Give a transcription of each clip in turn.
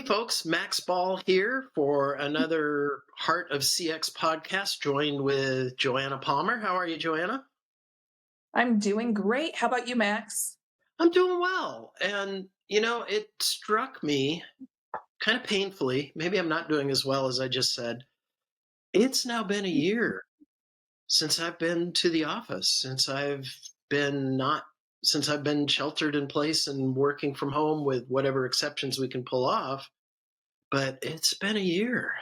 Hey folks, Max Ball here for another Heart of CX podcast, joined with Joanna Palmer. How are you, Joanna? I'm doing great. How about you, Max? I'm doing well. And, it struck me kind of painfully. Maybe I'm not doing as well as I just said. It's now been a year since I've been to the office, been not, since I've been sheltered in place and working from home with whatever exceptions we can pull off. But it's been a year.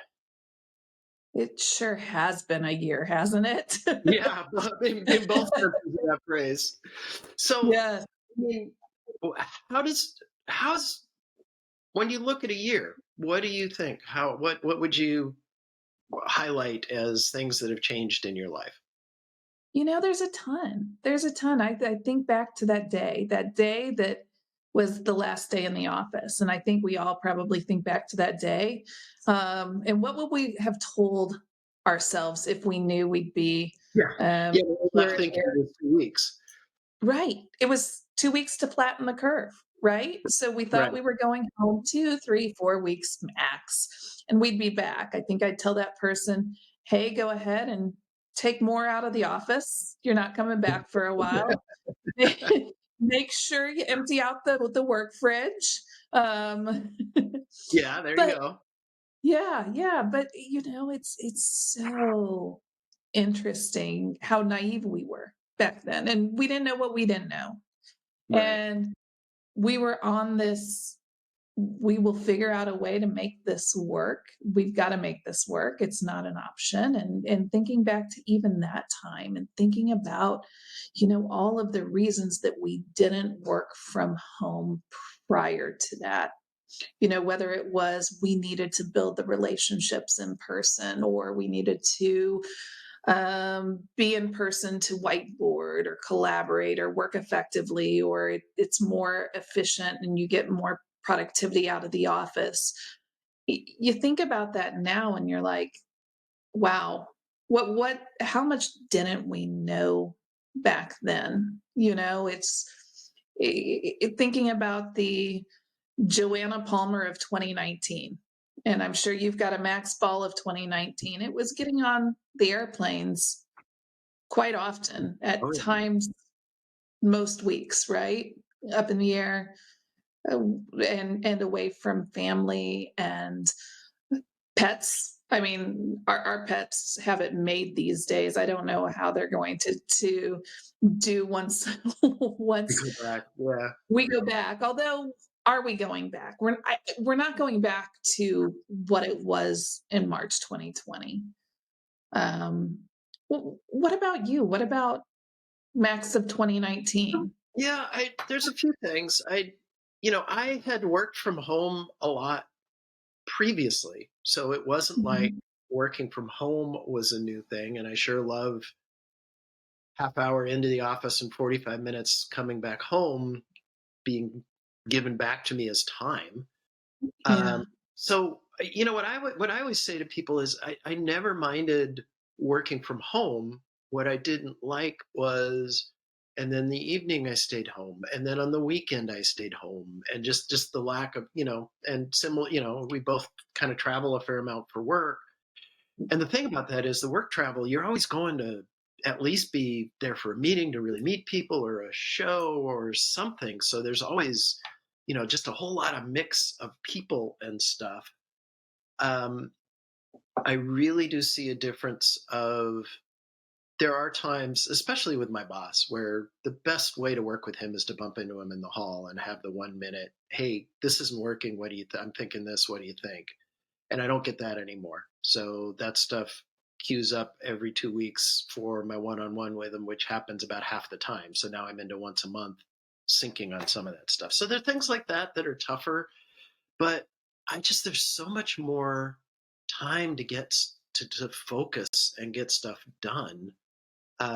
It sure has been a year, hasn't it? Yeah, in both senses of that phrase. So, Yes. I mean, how does how's when you look at a year, what do you think? What would you highlight as things that have changed in your life? There's a ton. There's a ton. I think back to that day that was the last day in the office. And I think we all probably think back to that day. And what would we have told ourselves if we knew we'd be Yeah. um, Yeah, we left here? thinking it was 2 weeks. Right. It was 2 weeks to flatten the curve, right? So we thought Right. we were going home 2, 3, 4 weeks max, and we'd be back. I think I'd tell that person, "Hey, go ahead and take more out of the office. You're not coming back for a while. Make sure you empty out the work fridge." Um, Yeah, there you but go. yeah, but, it's so interesting how naive we were back then, and we didn't know what we didn't know. Right. And we were on this, we will figure out a way to make this work. We've got to make this work. It's not an option. And thinking back to even that time and thinking about, all of the reasons that we didn't work from home prior to that. Whether it was we needed to build the relationships in person or we needed to be in person to whiteboard or collaborate or work effectively, or it's more efficient and you get more productivity out of the office. You think about that now and you're like, wow, how much didn't we know back then? Thinking about the Joanna Palmer of 2019. And I'm sure you've got a Max Ball of 2019. It was getting on the airplanes quite often, Oh, at yeah. times, most weeks, right? Up in the air, uh, and away from family and pets. I mean, our pets have it made these days. I don't know how they're going to do once We once go back. Yeah. we go back. Although, are we going back? We're not going back to what it was in March 2020. Um, what about you? What about Max of 2019? Yeah, there's a few things. I had worked from home a lot previously. So it wasn't like Mhm. working from home was a new thing. And I sure love half hour into the office and 45 minutes coming back home being given back to me as time. Yeah. What I always say to people is I never minded working from home. What I didn't like was, and then the evening I stayed home, and then on the weekend I stayed home, and just the lack of, and similar, we both kind of travel a fair amount for work. And the thing about that is the work travel, you're always going to at least be there for a meeting to really meet people or a show or something. So there's always, just a whole lot of mix of people and stuff. Um, I really do see a difference of there are times, especially with my boss, where the best way to work with him is to bump into him in the hall and have the 1 minute, hey, this isn't working. What do you I'm thinking this. What do you think? And I don't get that anymore. So that stuff queues up every 2 weeks for my one-on-one with him, which happens about half the time. So now I'm into once a month syncing on some of that stuff. So there are things like that that are tougher, but there's so much more time to to focus and get stuff done. There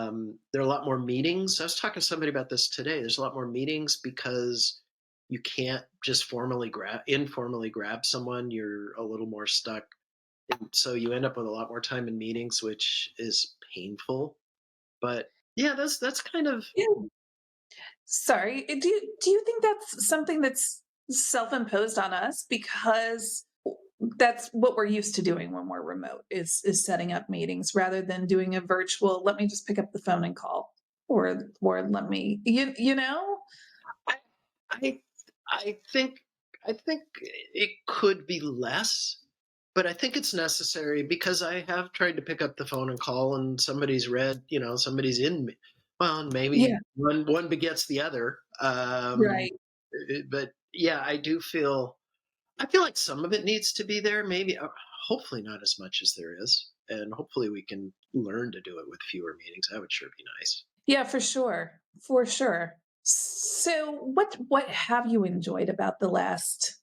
are a lot more meetings. I was talking to somebody about this today. There's a lot more meetings because you can't just informally grab someone. You're a little more stuck, and so you end up with a lot more time in meetings, which is painful. But yeah, that's kind of Yeah. Sorry, do you think that's something that's self-imposed on us because that's what we're used to doing when we're remote is setting up meetings rather than doing a virtual, let me just pick up the phone and call or let me you know? I I I think I think it could be less, but I think it's necessary because I have tried to pick up the phone and call, and somebody's read, somebody's in me. Well, and Yeah, maybe one begets the other. right. But yeah, I feel like some of it needs to be there. Maybe, hopefully, not as much as there is, and hopefully, we can learn to do it with fewer meetings. That would sure be nice. Yeah, for sure, for sure. So what have you enjoyed about the last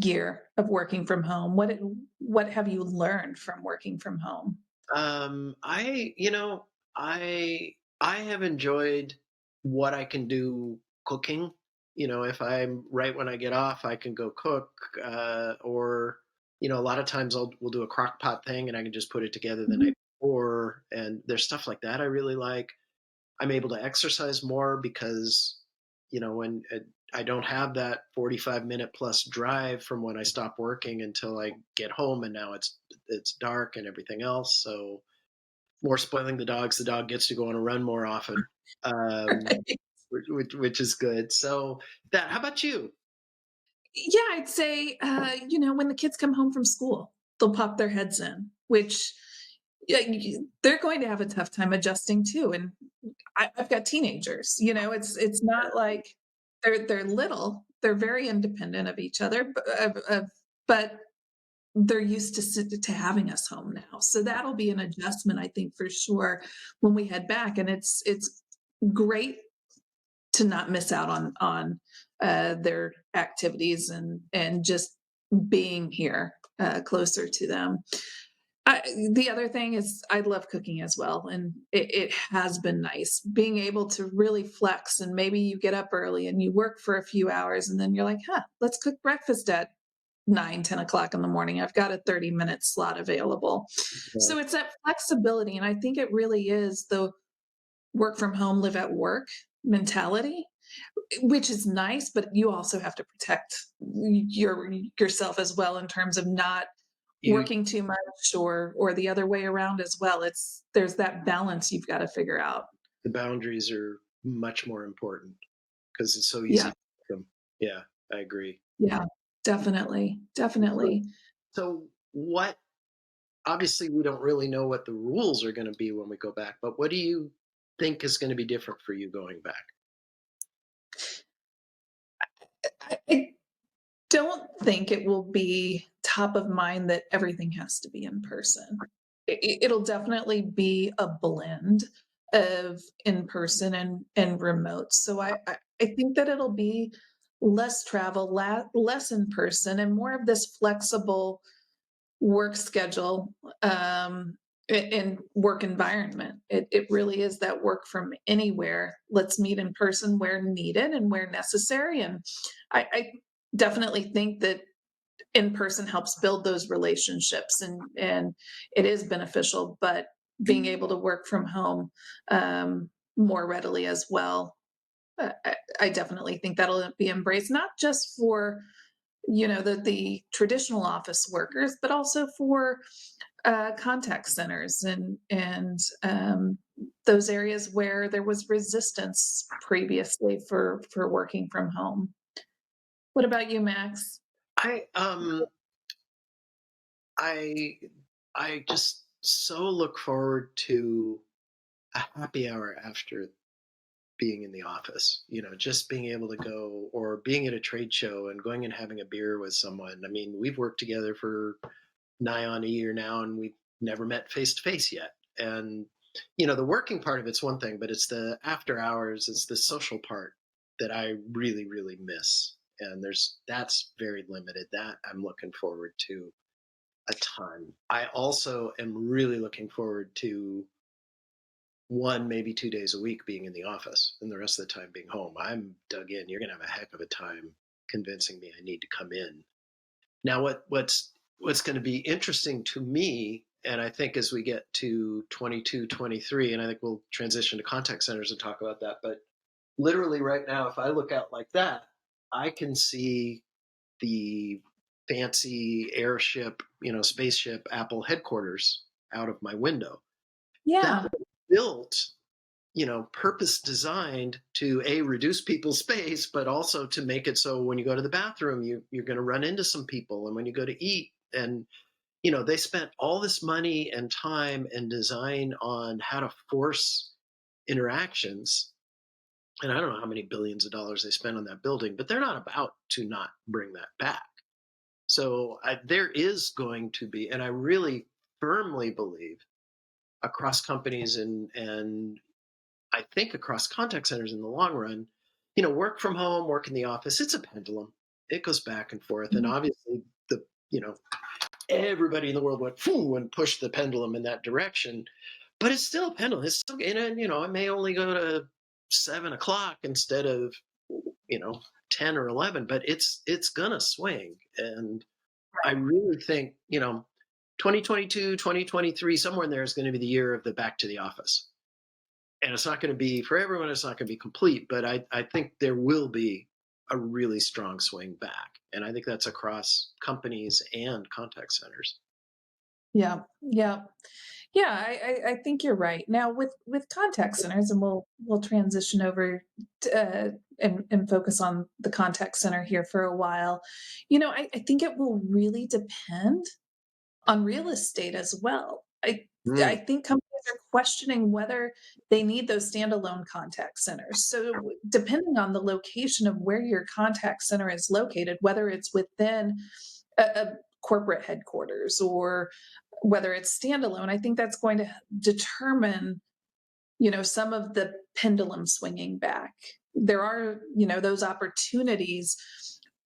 year of working from home? What have you learned from working from home? I, I have enjoyed what I can do cooking. If I'm right when I get off, I can go cook, or a lot of times we'll do a crock pot thing, and I can just put it together the Mhm. night before. And there's stuff like that I really like. I'm able to exercise more because, when I don't have that 45-minute plus drive from when I stop working until I get home, and now it's dark and everything else. So more spoiling the dogs. The dog gets to go on a run more often, which is good. So that. How about you? Yeah, I'd say, when the kids come home from school, they'll pop their heads in, which yeah, they're going to have a tough time adjusting too. And I've got teenagers. It's not like they're little. They're very independent of each other, but they're used to having us home now. So that'll be an adjustment, I think, for sure when we head back. And it's great to not miss out on their activities and just being here closer to them. I, the other thing is I love cooking as well, and it has been nice being able to really flex. And maybe you get up early and you work for a few hours, and then you're like, "Huh, let's cook breakfast at 9, 10 o'clock in the morning. I've got a 30-minute slot available." Yeah, So it's that flexibility, and I think it really is the work from home, live at work mentality, which is nice, but you also have to protect yourself as well in terms of not you working too much or the other way around as well. There's that balance you've got to figure out. the boundaries are much more important because it's so easy Yeah, to break them. Yeah, I agree. yeah, definitely, So, definitely. so what? Obviously, we don't really know what the rules are going to be when we go back, but what do you think is going to be different for you going back? I don't think it will be top of mind that everything has to be in person. It'll definitely be a blend of in person and remote. So I think that it'll be less travel, less in person, and more of this flexible work schedule and work environment. It really is that work from anywhere. Let's meet in person where needed and where necessary. And I definitely think that in person helps build those relationships and it is beneficial, but being able to work from home more readily as well. I definitely think that'll be embraced, not just for the traditional office workers, but also for contact centers and those areas where there was resistance previously for working from home. What about you, Max? I I I just so look forward to a happy hour after being in the office. Just being able to go or being at a trade show and going and having a beer with someone. I mean, we've worked together for nigh on a year now, and we've never met face to face yet. And the working part of it's one thing, but it's the after hours, it's the social part that I really, really miss. And that's very limited. That I'm looking forward to a ton. I also am really looking forward to one, maybe 2 days a week being in the office and the rest of the time being home. I'm dug in. You're going to have a heck of a time convincing me I need to come in. Now, what's going to be interesting to me, and I think as we get to 22, 23, and I think we'll transition to contact centers and talk about that. But literally right now, if I look out like that, I can see the fancy airship, spaceship Apple headquarters out of my window. That Yeah. was built, purpose designed to reduce people's space, but also to make it so when you go to the bathroom, you're going to run into some people, and when you go to eat, and they spent all this money and time and design on how to force interactions. And I don't know how many billions of dollars they spent on that building, but they're not about to not bring that back. So there is going to be, and I really firmly believe across companies and I think across contact centers in the long run, work from home, work in the office, it's a pendulum. It goes back and forth. And Mhm. obviously you know, everybody in the world went "Phew," and pushed the pendulum in that direction. But it's still a pendulum. It's still, and I may only go to 7 o'clock instead of, you know, 10 or 11, but it's gonna swing. And I Right. really think, 2022, 2023, somewhere in there is going to be the year of the back to the office. And it's not going to be for everyone, it's not going to be complete, but I think there will be a really strong swing back. And I think that's across companies and contact centers. Yeah. Yeah. Yeah, I think you're right. Now with contact centers, and we'll transition over to, and focus on the contact center here for a while. I think it will really depend on real estate as well. I Mm, think companies are questioning whether they need those standalone contact centers. So depending on the location of where your contact center is located, whether it's within a corporate headquarters or whether it's standalone, I think that's going to determine, some of the pendulum swinging back. There are, those opportunities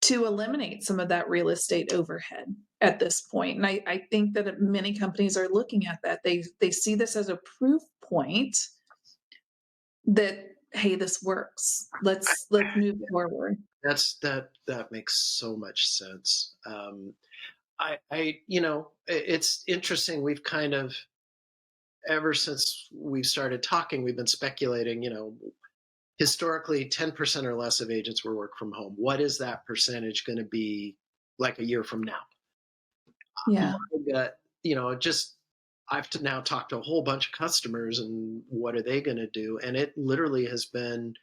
to eliminate some of that real estate overhead at this point. And I think that many companies are looking at that. They see this as a proof point that, hey, this works. I, Let's move forward. that makes so much sense. It's interesting. We've kind of, ever since we started talking, we've been speculating, historically 10% or less of agents were work from home. What is that percentage going to be like a year from now? My Yeah. gut, just I've now talked to a whole bunch of customers, and what are they going to do? And it literally has been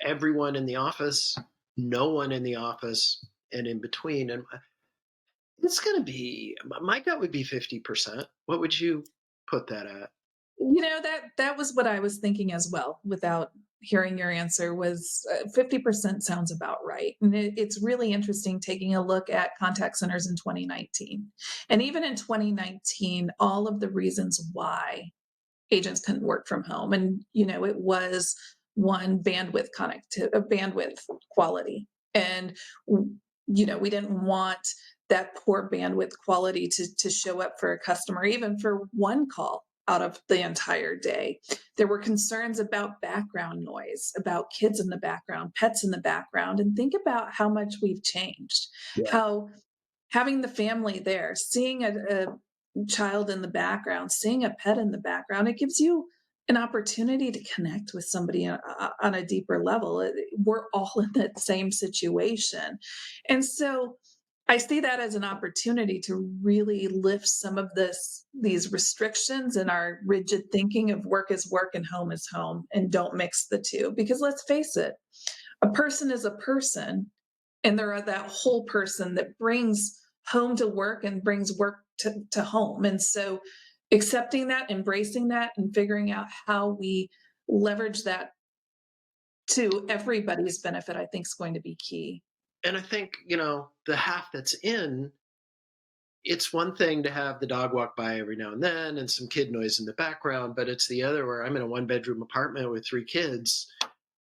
everyone in the office, no one in the office, and in between. And it's going to be, my gut would be 50%. What would you put that at? That was what I was thinking as well, without hearing your answer, was 50% sounds about right. And it's really interesting taking a look at contact centers in 2019. And even in 2019, all of the reasons why agents couldn't work from home. And, it was one, bandwidth quality. And, we didn't want that poor bandwidth quality to show up for a customer, even for one call out of the entire day. There were concerns about background noise, about kids in the background, pets in the background. And think about how much we've changed, Yeah. how having the family there, seeing a child in the background, seeing a pet in the background, it gives you an opportunity to connect with somebody on a deeper level. We're all in that same situation. And so I see that as an opportunity to really lift some of these restrictions and our rigid thinking of work is work and home is home, and don't mix the two. Because let's face it, a person is a person, and they're that whole person that brings home to work and brings work to home. And so accepting that, embracing that, and figuring out how we leverage that to everybody's benefit, I think is going to be key. And I think, the half that's in, it's one thing to have the dog walk by every now and then and some kid noise in the background, but it's the other where I'm in a one-bedroom apartment with three kids,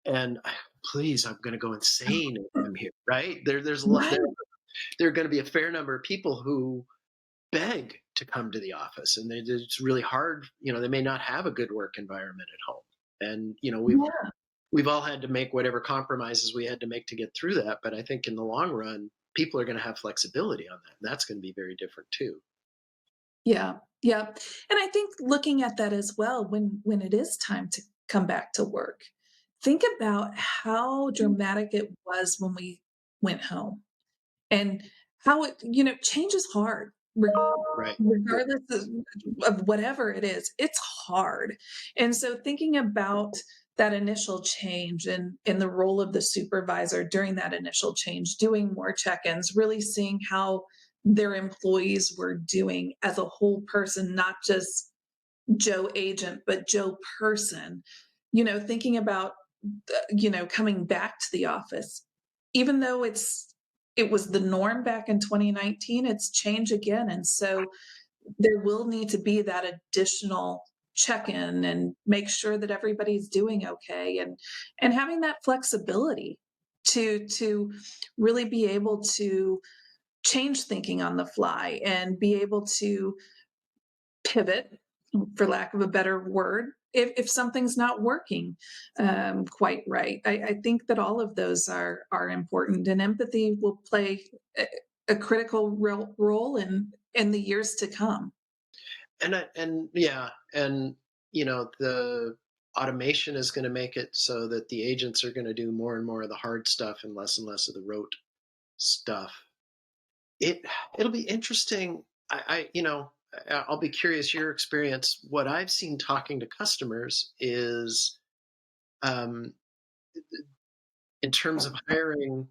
and please, I'm going to go insane if I'm here, right? There's a lot Right. there are going to be a fair number of people who beg to come to the office, and it's really hard. They may not have a good work environment at home, and Yeah. we've all had to make whatever compromises we had to make to get through that. But I think in the long run, people are going to have flexibility on that, and that's going to be very different too. Yeah. Yeah. And I think looking at that as well, when it is time to come back to work, think about how dramatic it was when we went home and how change is hard. Right. Regardless of whatever it is, it's hard. And so thinking about that initial change and in the role of the supervisor during that initial change, doing more check-ins, really seeing how their employees were doing as a whole person, not just Joe agent, but Joe person, thinking about coming back to the office, even though it was the norm back in 2019, it's change again. And so there will need to be that additional check-in and make sure that everybody's doing okay and having that flexibility to really be able to change thinking on the fly and be able to pivot, for lack of a better word, if something's not working quite right. I think that all of those are important, and empathy will play a critical role in the years to come. And yeah, and the automation is going to make it so that the agents are going to do more and more of the hard stuff and less of the rote stuff. It it'll be interesting. I'll be curious your experience. What I've seen talking to customers is, um, in terms of hiring,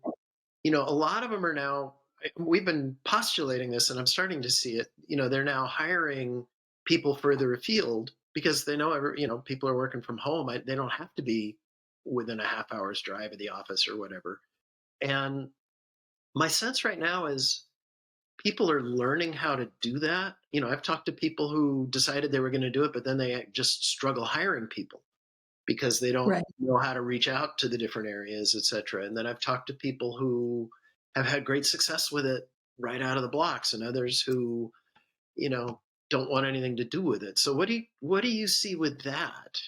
a lot of them are now. We've been postulating this, and I'm starting to see it. They're now hiring people further afield because they know people are working from home. They don't have to be within a half hour's drive of the office or whatever. And my sense right now is people are learning how to do that. I've talked to people who decided they were going to do it, but then they just struggle hiring people because they don't Right. know how to reach out to the different areas, et cetera. And then I've talked to people who have had great success with it right out of the blocks, and others who, you know, don't want anything to do with it. So what do you see with that?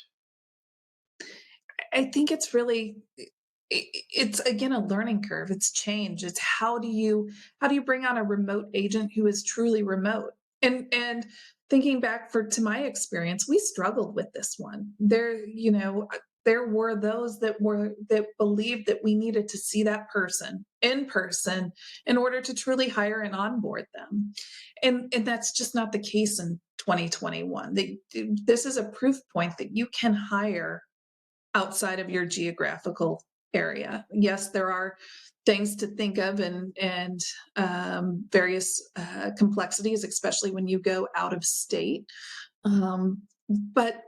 I think it's really it's again a learning curve. It's change. It's how do you bring on a remote agent who is truly remote? And thinking back to my experience, we struggled with this one. There were those that believed that we needed to see that person in person in order to truly hire and onboard them. And that's just not the case in 2021. This is a proof point that you can hire outside of your geographical area. Yes, there are things to think of and various complexities, especially when you go out of state. But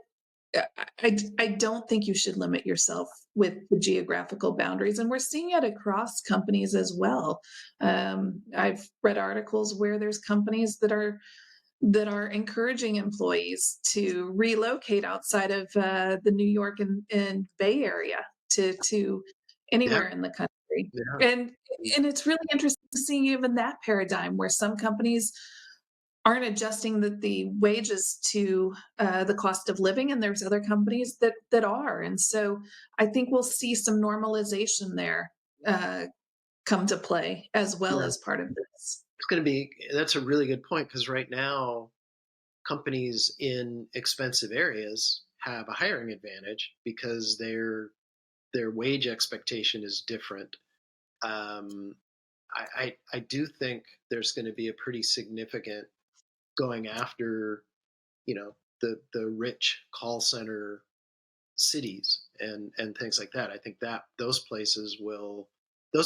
I don't think you should limit yourself with the geographical boundaries. And we're seeing it across companies as well. I've read articles where there's companies that are encouraging employees to relocate outside of the New York and Bay Area to Yeah, anywhere in the country. yeah. And it's really interesting to see even that paradigm where some companies aren't adjusting the wages to the cost of living, and there's other companies that are. And so I think we'll see some normalization there uh, come to play as well Yeah. as part of this. That's a really good point because right now companies in expensive areas have a hiring advantage because their wage expectation is different. Um, I do think there's going to be a pretty significant going after the rich call center cities and things like that. I think that those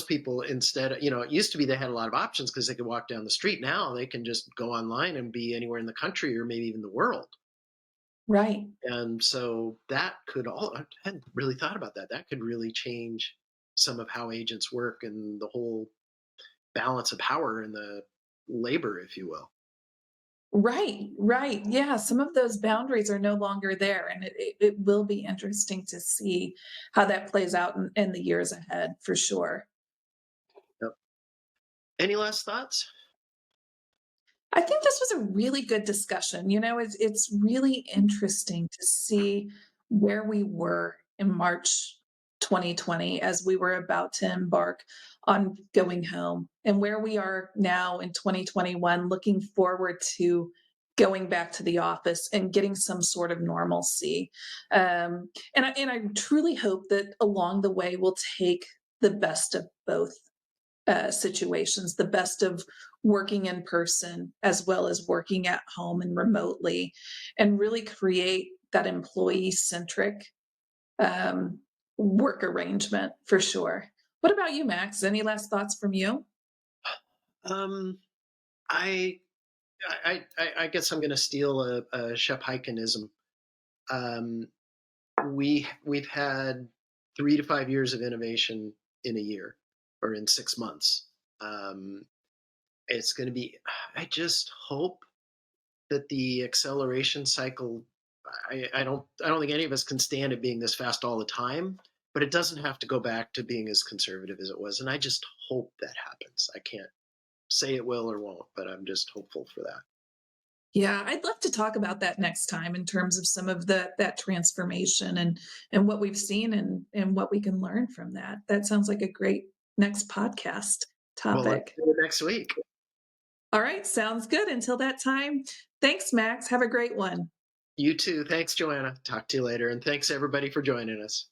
people, instead it used to be they had a lot of options because they could walk down the street. Now they can just go online and be anywhere in the country or maybe even the world. Right. And so that could all I hadn't really thought about that. That could really change some of how agents work and the whole balance of power and the labor, if you will. Right, right. Yeah, some of those boundaries are no longer there, and it will be interesting to see how that plays out in the years ahead for sure. Yep. Any last thoughts? I think this was a really good discussion. It's really interesting to see where we were in March 2020 as we were about to embark on going home and where we are now in 2021 looking forward to going back to the office and getting some sort of normalcy. And I truly hope that along the way we'll take the best of both situations, the best of working in person as well as working at home and remotely, and really create that employee centric um, work arrangement for sure. What about you, Max? Any last thoughts from you? Um, I, I guess I'm going to steal a Shep Hykenism. Um, we've had 3 to 5 years of innovation in a year or in 6 months. Um, it's going to be. I just hope that the acceleration cycle. I don't think any of us can stand it being this fast all the time, but it doesn't have to go back to being as conservative as it was. And I just hope that happens. I can't say it will or won't, but I'm just hopeful for that. Yeah, I'd love to talk about that next time in terms of some of that transformation and what we've seen and what we can learn from that. That sounds like a great next podcast Well, let's topic. do it next week. All right, sounds good. Until that time, thanks, Max. Have a great one. You too. Thanks, Joanna. Talk to you later. And thanks everybody for joining us.